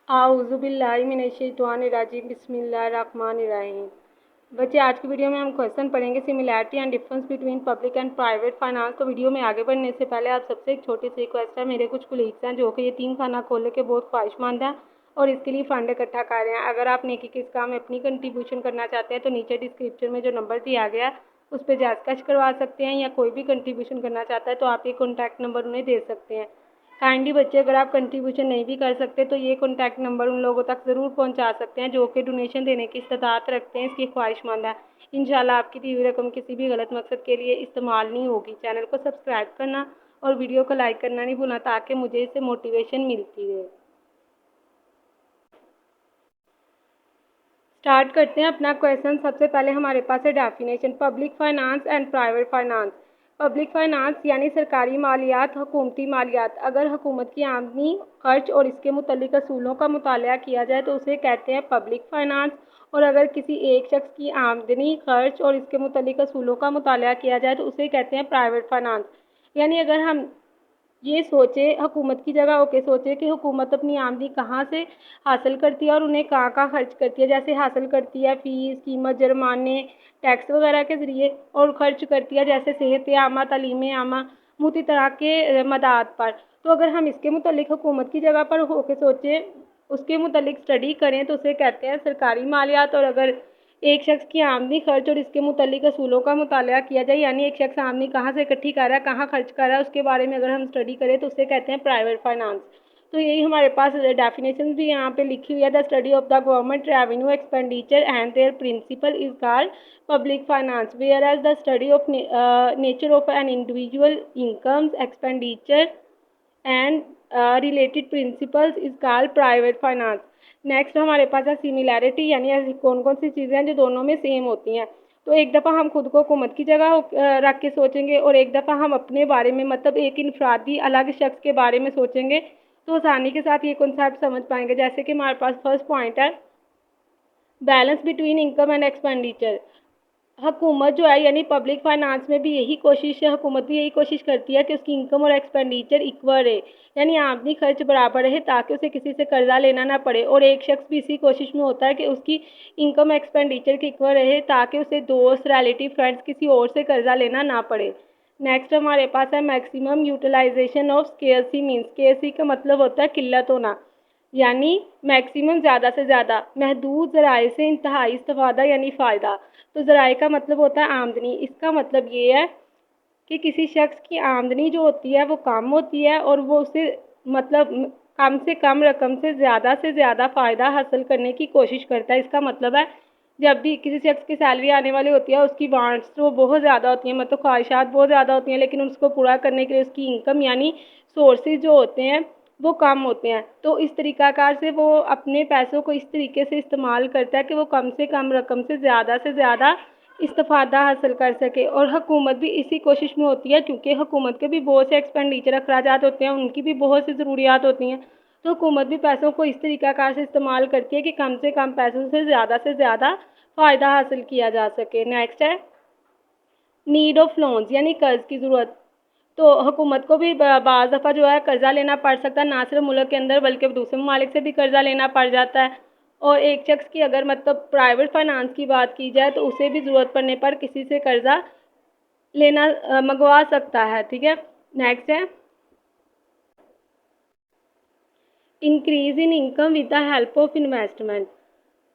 आऊज़ुबिल्लाहिमिनश्शैतानिर्रजीम बिस्मिल्लाहिर्रहमानिर्रहीम। बच्चे, आज की वीडियो में हम क्वेश्चन पढ़ेंगे similarity and difference between public and private finance. तो वीडियो में आगे बढ़ने से पहले आप सबसे एक छोटी सी रिक्वेस्ट है। मेरे कुछ कोलीग्स हैं जो कि ये तीन खाना खोलने के बहुत ख्वाहिशमंद हैं और इसके लिए फंड इकट्ठा कर रहे हैं। अगर आप नेकी के इस काम में अपनी कंट्रीब्यूशन करना चाहते हैं तो नीचे डिस्क्रिप्शन में जो नंबर दिया गया उस पर जा स्केच करवा सकते हैं, या कोई भी कंट्रीब्यूशन करना चाहता है तो आप ये कॉन्टैक्ट नंबर उन्हें दे सकते हैं। काइंडली बच्चे, अगर आप कंट्रीब्यूशन नहीं भी कर सकते तो ये कॉन्टैक्ट नंबर उन लोगों तक ज़रूर पहुंचा सकते हैं जो कि डोनेशन देने की इस्तात रखते हैं, इसकी ख्वाहिशमंद है। इंशाल्लाह आपकी दी हुई रकम किसी भी गलत मकसद के लिए इस्तेमाल नहीं होगी। चैनल को सब्सक्राइब करना और वीडियो को लाइक करना नहीं भूलना ताकि मुझे इससे मोटिवेशन मिलती रहे। स्टार्ट करते हैं अपना क्वेश्चन। सबसे पहले हमारे पास है definition, public finance and private finance. Public finance यानी सरकारी मालियात, हुकूमती मालियात। अगर हुकूमत की आमदनी, खर्च और इसके मुतल्लिक असूलों का मुताला किया जाए तो उसे कहते हैं पब्लिक फाइनेंस। और अगर किसी एक शख्स की आमदनी, खर्च और इसके मुतल्लिक असूलों का मुताला किया जाए तो उसे कहते हैं प्राइवेट फाइनेंस। यानी अगर हम ये सोचे, हुकूमत की जगह होके सोचे कि हुकूमत अपनी आमदनी कहाँ से हासिल करती है और उन्हें कहाँ कहाँ खर्च करती है। जैसे हासिल करती है फ़ीस, कीमत, जुर्माने, टैक्स वगैरह के ज़रिए, और खर्च करती है जैसे सेहत आमा, तालीम आमा, मुख्तलिफ तरह के मदाद पर। तो अगर हम इसके मुतल्लिक हुकूमत की जगह पर होके सोचें, उसके मुतल्लिक स्टडी करें तो उसे कहते हैं सरकारी मालियात। और अगर एक शख्स की आमदनी, खर्च और इसके मुतल्लिक असूलों का मुताला किया जाए, यानी एक शख्स आमदनी कहाँ से इकट्ठी कर रहा है, कहाँ खर्च कर रहा है, उसके बारे में अगर हम स्टडी करें तो उसे कहते हैं प्राइवेट फाइनेंस। तो यही हमारे पास डेफिनेशन भी यहाँ पे लिखी हुई है। The study of the government revenue expenditure and their principle is called public finance, whereas the study of nature of an individual incomes, expenditure and related principles is called private finance. Next हमारे पास है similarity, यानी ऐसी कौन कौन सी चीज़ें हैं जो दोनों में सेम होती हैं। तो एक दफ़ा हम खुद को हुकूमत की जगह रख के सोचेंगे और एक दफ़ा हम अपने बारे में, मतलब एक इनफरादी अलग शख्स के बारे में सोचेंगे तो आसानी के साथ ये कॉन्सेप्ट समझ पाएंगे। जैसे कि हमारे पास फर्स्ट पॉइंट है balance between income and expenditure. हुकूमत जो है यानी पब्लिक फाइनेंस में भी यही कोशिश है, हुकूमत भी यही कोशिश करती है कि उसकी इनकम और एक्सपेंडिचर इक्वल रहे, यानी आमदनी खर्च बराबर रहे ताकि उसे किसी से कर्जा लेना ना पड़े। और एक शख्स भी इसी कोशिश में होता है कि उसकी इनकम एक्सपेंडिचर की इक्वल रहे ताकि उसे दोस्त, रिलेटिव, फ्रेंड्स किसी और से कर्जा लेना ना पड़े। नेक्स्ट हमारे पास है मैक्सिमम यूटिलाइजेशन ऑफ स्केर्सी मीन्स। स्केर्सी का मतलब होता है किल्लत होना, यानी मैक्सिमम ज़्यादा से ज़्यादा, महदूद ज़राए से इंतहाई इस्तेफादा यानी फ़ायदा। तो ज़राए का मतलब होता है आमदनी। इसका मतलब ये है कि किसी शख्स की आमदनी जो होती है वो कम होती है और वो उसे, मतलब कम से कम रकम से ज़्यादा फ़ायदा हासिल करने की कोशिश करता है। इसका मतलब है जब भी किसी शख्स की सैलरी आने वाली होती है, उसकी वांट्स तो बहुत ज़्यादा होती हैं, मतलब ख्वाहिशात बहुत ज़्यादा होती हैं, लेकिन उसको पूरा करने के लिए उसकी इनकम यानी सोर्सेज जो होते हैं वो कम होते हैं। तो इस तरीक़ाकार से वो अपने पैसों को इस तरीके से इस्तेमाल करता है कि वो कम से कम रकम से ज़्यादा इस्तिफ़ादा हासिल कर सके। और हुकूमत भी इसी कोशिश में होती है, क्योंकि हुकूमत के भी बहुत से एक्सपेंडिचर अखराजात होते हैं, उनकी भी बहुत सी ज़रूरियात होती हैं। तो हुकूमत भी पैसों को इस तरीक़ाकार से इस्तेमाल करती है कि कम से कम पैसों से ज़्यादा फ़ायदा हासिल किया जा सके। नेक्स्ट है नीड ऑफ लोन्स, यानी कर्ज़ की ज़रूरत। तो हुकूमत को भी बाज़ दफ़ा जो है कर्ज़ा लेना पड़ सकता है, ना सिर्फ मुल्क के अंदर बल्कि दूसरे ममालिक से भी कर्ज़ा लेना पड़ जाता है। और एक शख्स की अगर मतलब प्राइवेट फाइनेंस की बात की जाए तो उसे भी ज़रूरत पड़ने पर किसी से कर्ज़ा लेना मंगवा सकता है। ठीक है। नेक्स्ट है increase in income with the help of investment.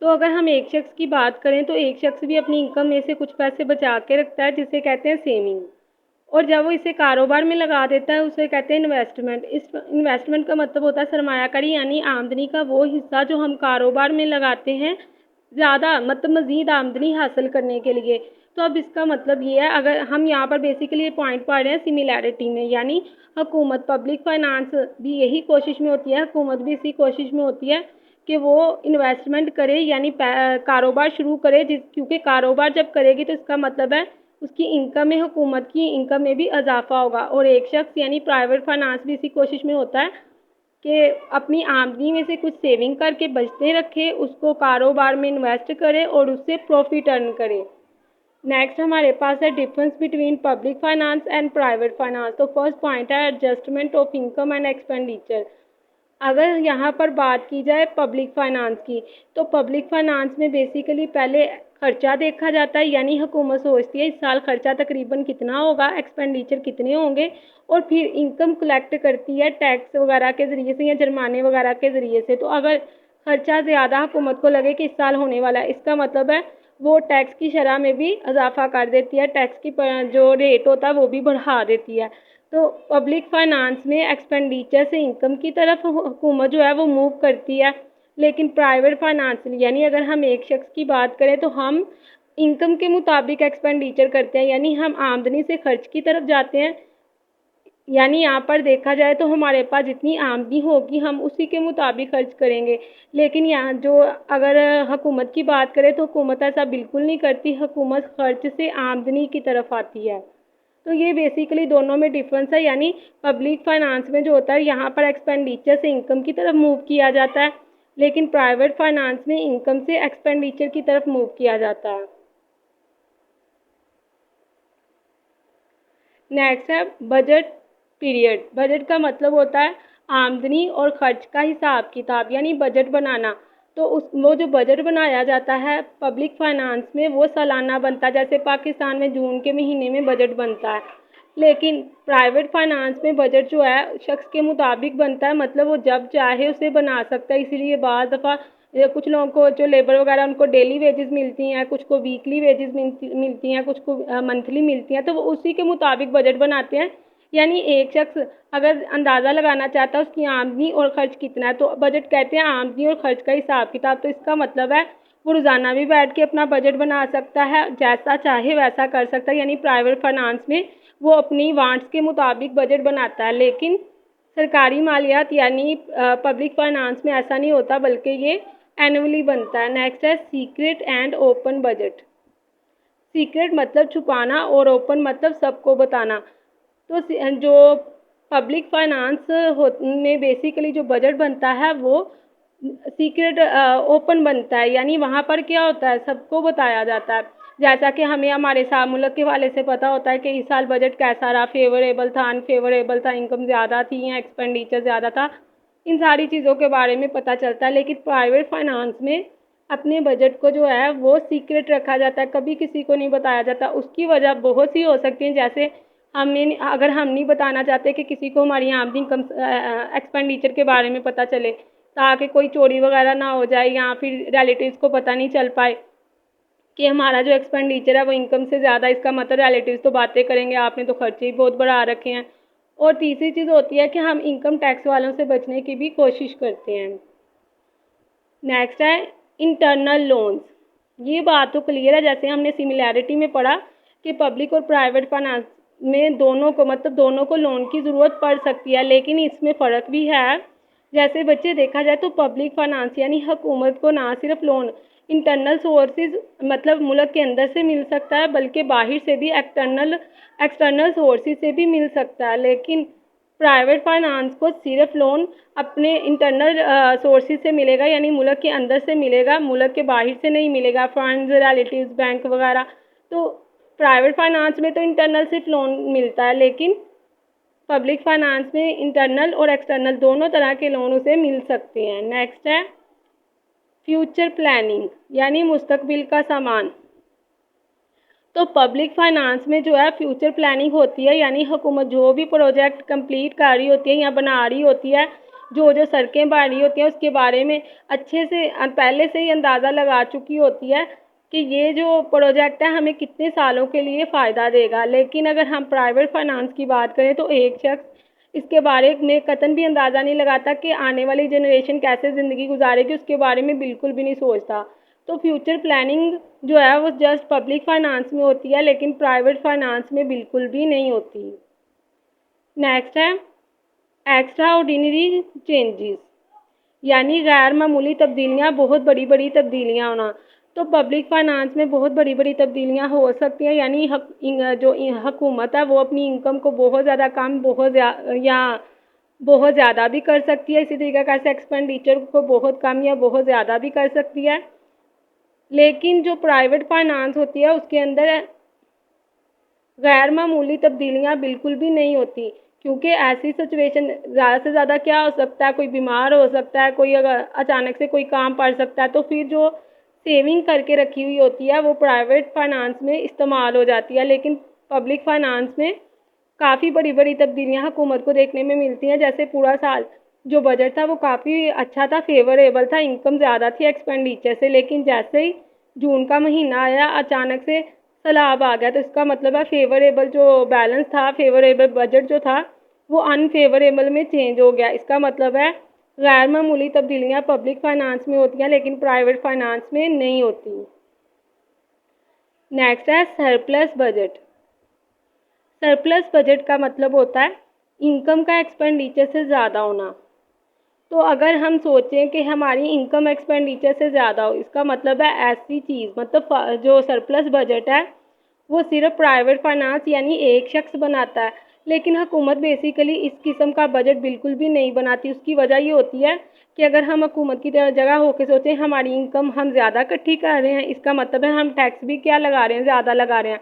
तो अगर हम एक शख्स की बात करें तो एक शख्स भी अपनी इनकम में से कुछ पैसे बचा के रखता है जिसे कहते हैं सेविंग, और जब वो इसे कारोबार में लगा देता है उसे कहते हैं इन्वेस्टमेंट। इस इन्वेस्टमेंट का मतलब होता है सरमायाकारी, यानी आमदनी का वो हिस्सा जो हम कारोबार में लगाते हैं ज़्यादा, मतलब मज़ीद आमदनी हासिल करने के लिए। तो अब इसका मतलब ये है, अगर हम यहाँ पर बेसिकली ये पॉइंट पढ़ रहे हैं सिमिलैरिटी में, यानी हुकूमत, पब्लिक फाइनेंस भी यही कोशिश में होती है, हुकूमत भी इसी कोशिश में होती है कि वो इन्वेस्टमेंट करे, यानी कारोबार शुरू करे, क्योंकि कारोबार जब करेगी तो इसका मतलब है उसकी इनकम में, हुकूमत की इनकम में भी इजाफा होगा। और एक शख्स यानी प्राइवेट फाइनेंस भी इसी कोशिश में होता है कि अपनी आमदनी में से कुछ सेविंग करके बचते रखे, उसको कारोबार में इन्वेस्ट करे और उससे प्रॉफिट अर्न करे। नेक्स्ट हमारे पास है difference between public finance and private finance. तो फर्स्ट पॉइंट है adjustment of income and expenditure. अगर यहाँ पर बात की जाए पब्लिक फाइनेंस की, तो पब्लिक फाइनेंस में बेसिकली पहले खर्चा देखा जाता है, यानी हुकूमत सोचती है इस साल खर्चा तकरीबन कितना होगा, एक्सपेंडिचर कितने होंगे, और फिर इनकम कलेक्ट करती है टैक्स वगैरह के ज़रिए से या जुर्माने वगैरह के ज़रिए से। तो अगर खर्चा ज़्यादा हुकूमत को लगे कि इस साल होने वाला है, इसका मतलब है वो टैक्स की शरह में भी इजाफा कर देती है, टैक्स की जो रेट होता है वो भी बढ़ा देती है। तो पब्लिक फाइनेंस में एक्सपेंडिचर से इनकम की तरफ हुकूमत जो है वो मूव करती है, लेकिन प्राइवेट फाइनेंस यानी अगर हम एक शख्स की बात करें तो हम इनकम के मुताबिक एक्सपेंडिचर करते हैं, यानी हम आमदनी से खर्च की तरफ जाते हैं। यानी यहाँ पर देखा जाए तो हमारे पास जितनी आमदनी होगी हम उसी के मुताबिक खर्च करेंगे, लेकिन यहाँ जो अगर हुकूमत की बात करें तो हुकूमत ऐसा बिल्कुल नहीं करती, हुकूमत खर्च से आमदनी की तरफ आती है। तो ये बेसिकली दोनों में डिफरेंस है, यानी पब्लिक फाइनेंस में जो होता है यहाँ पर एक्सपेंडिचर से इनकम की तरफ मूव किया जाता है, लेकिन प्राइवेट फाइनेंस में इनकम से एक्सपेंडिचर की तरफ मूव किया जाता है। नेक्स्ट है बजट पीरियड। बजट का मतलब होता है आमदनी और खर्च का हिसाब किताब, यानी बजट बनाना। तो वो जो बजट बनाया जाता है पब्लिक फाइनेंस में वो सालाना बनता है, जैसे पाकिस्तान में जून के महीने में बजट बनता है, लेकिन प्राइवेट फाइनेंस में बजट जो है शख्स के मुताबिक बनता है, मतलब वो जब चाहे उसे बना सकता है। इसीलिए बाज़ दफ़ा कुछ लोगों को जो लेबर वगैरह उनको डेली वेजेस मिलती हैं, कुछ को वीकली वेजेस मिलती हैं, कुछ को मंथली मिलती हैं, तो वो उसी के मुताबिक बजट बनाते हैं। यानी एक शख्स अगर अंदाज़ा लगाना चाहता है उसकी आमदनी और खर्च कितना है, तो बजट कहते हैं आमदनी और खर्च का हिसाब किताब। तो इसका मतलब है वो रोज़ाना भी बैठ के अपना बजट बना सकता है, जैसा चाहे वैसा कर सकता है। यानी प्राइवेट फाइनेंस में वो अपनी वांट्स के मुताबिक बजट बनाता है, लेकिन सरकारी मालियात यानी पब्लिक फाइनेंस में ऐसा नहीं होता, बल्कि ये एनुअली बनता है। नेक्स्ट है secret and open budget. Secret मतलब छुपाना और ओपन मतलब सबको बताना। तो जो पब्लिक फाइनेंस में बेसिकली जो बजट बनता है वो सीक्रेट ओपन बनता है, यानी वहाँ पर क्या होता है सबको बताया जाता है। जैसा कि हमें हमारे मुल्क के हवाले से पता होता है कि इस साल बजट कैसा रहा, फेवरेबल था, अनफेवरेबल था, इनकम ज़्यादा थी या एक्सपेंडिचर ज़्यादा था, इन सारी चीज़ों के बारे में पता चलता है। लेकिन प्राइवेट फाइनेंस में अपने बजट को जो है वो सीक्रेट रखा जाता है, कभी किसी को नहीं बताया जाता। उसकी वजह बहुत सी हो सकती है, जैसे हमें अगर हम नहीं बताना चाहते कि किसी को हमारी आमदनी इनकम एक्सपेंडिचर के बारे में पता चले, ताकि कोई चोरी वगैरह ना हो जाए या फिर रिलेटिव्स को पता नहीं चल पाए कि हमारा जो एक्सपेंडिचर है वो इनकम से ज़्यादा, इसका मतलब रिलेटिव्स तो बातें करेंगे आपने तो खर्चे ही बहुत बढ़ा रखे हैं। और तीसरी चीज़ होती है कि हम इनकम टैक्स वालों से बचने की भी कोशिश करते हैं। नेक्स्ट है इंटरनल लोन्स। ये बात तो क्लियर है, जैसे हमने सिमिलैरिटी में पढ़ा कि पब्लिक और प्राइवेट फाइनेंस में दोनों को मतलब दोनों को लोन की ज़रूरत पड़ सकती है, लेकिन इसमें फ़र्क भी है। जैसे बच्चे देखा जाए तो पब्लिक फाइनेंस यानी हुकूमत को ना सिर्फ लोन इंटरनल सोर्सेज मतलब मुल्क के अंदर से मिल सकता है, बल्कि बाहर से भी एक्सटर्नल सोर्सेज से भी मिल सकता है। लेकिन प्राइवेट फाइनेंस को सिर्फ लोन अपने इंटरनल सोर्सेज से मिलेगा, यानी मुल्क के अंदर से मिलेगा, मुल्क के बाहर से नहीं मिलेगा, फंड्स, रिलेटिव्स, बैंक वगैरह। तो प्राइवेट फाइनेंस में तो इंटरनल सिर्फ लोन मिलता है, लेकिन पब्लिक फाइनेंस में इंटरनल और एक्सटर्नल दोनों तरह के लोन उसे मिल सकते हैं। नेक्स्ट है फ्यूचर प्लानिंग यानी मुस्तकबिल का सामान। तो पब्लिक फाइनेंस में जो है फ्यूचर प्लानिंग होती है, यानी हुकूमत जो भी प्रोजेक्ट कंप्लीट कर रही होती है या बना रही होती है, जो जो सड़कें बन रही होती हैं उसके बारे में अच्छे से पहले से ही अंदाज़ा लगा चुकी होती है कि ये जो प्रोजेक्ट है हमें कितने सालों के लिए फ़ायदा देगा। लेकिन अगर हम प्राइवेट फाइनेंस की बात करें तो एक शख्स इसके बारे में कतई भी अंदाज़ा नहीं लगाता कि आने वाली जनरेशन कैसे ज़िंदगी गुजारेगी, उसके बारे में बिल्कुल भी नहीं सोचता। तो फ्यूचर प्लानिंग जो है वो जस्ट पब्लिक फाइनेंस में होती है, लेकिन प्राइवेट फाइनेंस में बिल्कुल भी नहीं होती। नेक्स्ट है एक्स्ट्रा ऑर्डिनरी चेंजेस यानी गैर मामूली तब्दीलियाँ, बहुत बड़ी बड़ी तब्दीलियाँ होना। तो पब्लिक फाइनेंस में बहुत बड़ी बड़ी तब्दीलियाँ हो सकती हैं, यानी जो हुकूमत है वो अपनी इनकम को बहुत ज़्यादा कम या बहुत ज़्यादा भी कर सकती है, इसी तरीके से एक्सपेंडिचर को बहुत कम या बहुत ज़्यादा भी कर सकती है। लेकिन जो प्राइवेट फाइनेंस होती है उसके अंदर गैर मामूली तब्दीलियाँ बिल्कुल भी नहीं होती, क्योंकि ऐसी सिचुएशन ज़्यादा से ज़्यादा क्या हो सकता है, कोई बीमार हो सकता है, कोई अगर अचानक से कोई काम पड़ सकता है, तो फिर जो सेविंग करके रखी हुई होती है वो प्राइवेट फाइनेंस में इस्तेमाल हो जाती है। लेकिन पब्लिक फाइनेंस में काफ़ी बड़ी बड़ी तब्दीलियाँ हुकूमत को देखने में मिलती हैं। जैसे पूरा साल जो बजट था वो काफ़ी अच्छा था, फेवरेबल था, इनकम ज़्यादा थी एक्सपेंडिचर से, लेकिन जैसे ही जून का महीना आया अचानक से सैलाब आ गया। तो इसका मतलब है फेवरेबल जो बैलेंस था, फेवरेबल बजट जो था वो अनफेवरेबल में चेंज हो गया। इसका मतलब है गैर मामूली तब्दीलियाँ पब्लिक फाइनेंस में होती हैं लेकिन प्राइवेट फाइनेंस में नहीं होती। नेक्स्ट है सरप्लस बजट। सरप्लस बजट का मतलब होता है इनकम का एक्सपेंडिचर से ज़्यादा होना। तो अगर हम सोचें कि हमारी इनकम एक्सपेंडिचर से ज़्यादा हो, इसका मतलब है ऐसी चीज़, मतलब जो सरप्लस बजट है वो सिर्फ प्राइवेट फाइनेंस यानी एक शख्स बनाता है, लेकिन हुकूमत बेसिकली इस किस्म का बजट बिल्कुल भी नहीं बनाती। उसकी वजह ये होती है कि अगर हम हुकूमत की जगह होकर सोचें हमारी इनकम हम ज़्यादा इकट्ठी कर रहे हैं, इसका मतलब है हम टैक्स भी क्या लगा रहे हैं, ज़्यादा लगा रहे हैं।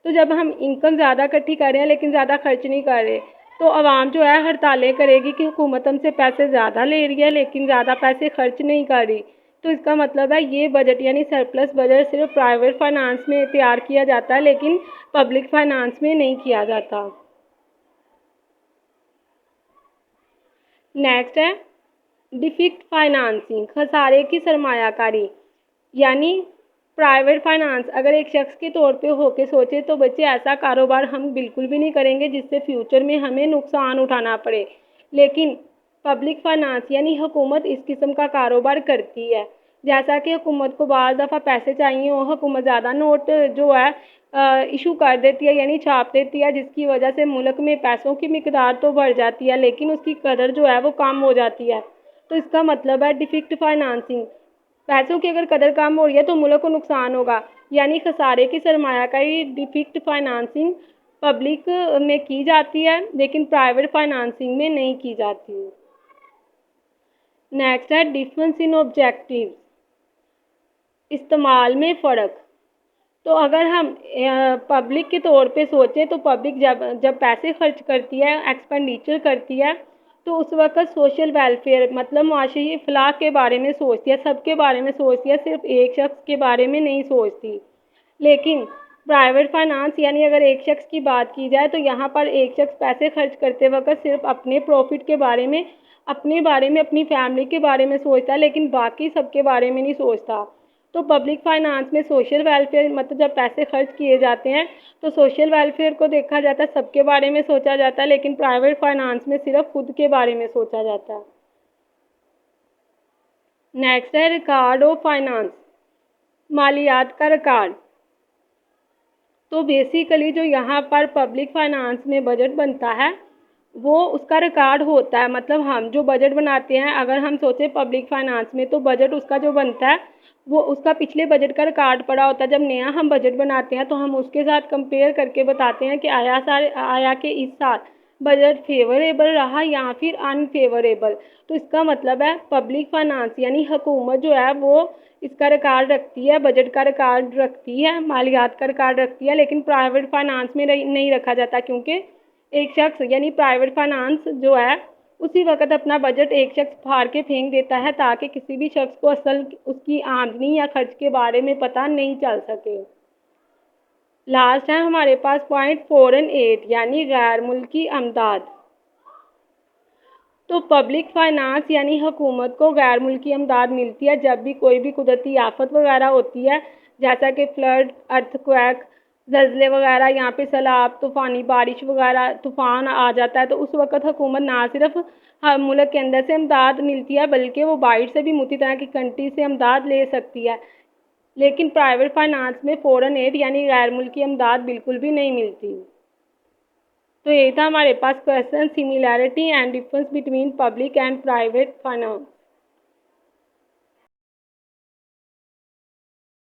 तो जब हम इनकम ज़्यादा इकट्ठी कर रहे हैं लेकिन ज़्यादा खर्च नहीं कर रहे, तो आवाम जो है हड़तालें करेगी कि हुकूमत हमसे पैसे ज़्यादा ले रही है लेकिन ज़्यादा पैसे खर्च नहीं कर रही। तो इसका मतलब है ये बजट यानी सरप्लस बजट सिर्फ प्राइवेट फाइनेंस में तैयार किया जाता है लेकिन पब्लिक फाइनेंस में नहीं किया जाता। नेक्स्ट है डिफिक्ट फाइनेंसिंग, खसारे की सरमायाकारी। यानी प्राइवेट फाइनेंस अगर एक शख्स के तौर पे होके सोचे तो बच्चे ऐसा कारोबार हम बिल्कुल भी नहीं करेंगे जिससे फ्यूचर में हमें नुकसान उठाना पड़े। लेकिन पब्लिक फाइनेंस यानी हुकूमत इस किस्म का कारोबार करती है। जैसा कि हुकूमत को बार दफ़ा पैसे चाहिए हो, हुकूमत ज़्यादा नोट जो है इशू कर देती है यानी छाप देती है, जिसकी वजह से मुल्क में पैसों की मिकदार तो बढ़ जाती है लेकिन उसकी कदर जो है वो कम हो जाती है। तो इसका मतलब है डिफिक्ट फाइनेंसिंग, पैसों की अगर कदर कम हो रही है तो मुल्क को नुकसान होगा, यानी खसारे की सरमायाकारी डिफिक्ट फाइनेंसिंग पब्लिक में की जाती है लेकिन प्राइवेट फाइनेंसिंग में नहीं की जाती। नेक्स्ट है डिफरेंस इन ऑब्जेक्टिव, इस्तेमाल में फ़र्क। तो अगर हम पब्लिक के तौर पे सोचें तो पब्लिक जब जब पैसे खर्च करती है, एक्सपेंडिचर करती है, तो उस वक्त सोशल वेलफेयर मतलब माशी फलाह के बारे में सोचती है, सबके बारे में सोचती है, सिर्फ एक शख्स के बारे में नहीं सोचती। लेकिन प्राइवेट फाइनेंस यानी अगर एक शख्स की बात की जाए तो यहाँ पर एक शख्स पैसे खर्च करते वक्त सिर्फ अपने प्रॉफिट के बारे में, अपने बारे में, अपनी फैमिली के बारे में सोचता है लेकिन बाकी सबके बारे में नहीं सोचता। तो पब्लिक फाइनेंस में सोशल वेलफेयर मतलब जब पैसे खर्च किए जाते हैं तो सोशल वेलफेयर को देखा जाता है, सबके बारे में सोचा जाता है, लेकिन प्राइवेट फाइनेंस में सिर्फ खुद के बारे में सोचा जाता है। नेक्स्ट है रिकॉर्ड ऑफ फाइनेंस, मालियात का रिकॉर्ड। तो बेसिकली जो यहाँ पर पब्लिक फाइनेंस में बजट बनता है वो उसका रिकॉर्ड होता है। मतलब हम जो बजट बनाते हैं, अगर हम सोचें पब्लिक फाइनेंस में तो बजट उसका जो बनता है वो उसका पिछले बजट का रिकॉर्ड पड़ा होता है। जब नया हम बजट बनाते हैं तो हम उसके साथ कंपेयर करके बताते हैं कि आया कि इस साल बजट फेवरेबल रहा या फिर अनफेवरेबल। तो इसका मतलब है पब्लिक फाइनेंस यानी हुकूमत जो है वो इसका रिकॉर्ड रखती है, बजट का रिकॉर्ड रखती है, मालियात का रिकॉर्ड रखती है, लेकिन प्राइवेट फाइनेंस में नहीं रखा जाता क्योंकि एक शख्स यानी प्राइवेट फाइनेंस जो है उसी वक्त अपना बजट एक शख्स फाड़ के फेंक देता है ताकि किसी भी शख्स को असल उसकी आमदनी या खर्च के बारे में पता नहीं चल सके। लास्ट है हमारे पास पॉइंट फॉरेन एड यानी गैर मुल्की अमदाद। तो पब्लिक फाइनेंस यानी हुकूमत को गैर मुल्की अमदाद मिलती है जब भी कोई भी कुदरती आफत वगैरह होती है, जैसा कि फ्लड, अर्थक्वेक, ज़लज़ले वगैरह, यहाँ पे सैलाब, तूफ़ानी बारिश वगैरह, तूफ़ान आ जाता है। तो उस वक्त हुकूमत ना सिर्फ मुल्क के अंदर से अमदाद मिलती है बल्कि वो बाहर से भी मुल्की तरह की कंट्री से अमदाद ले सकती है, लेकिन प्राइवेट फाइनेंस में फ़ॉरेन एड यानी गैर मुल्की अमदाद बिल्कुल भी नहीं मिलती। तो यही था हमारे पास question, similarity and difference between public and private finance.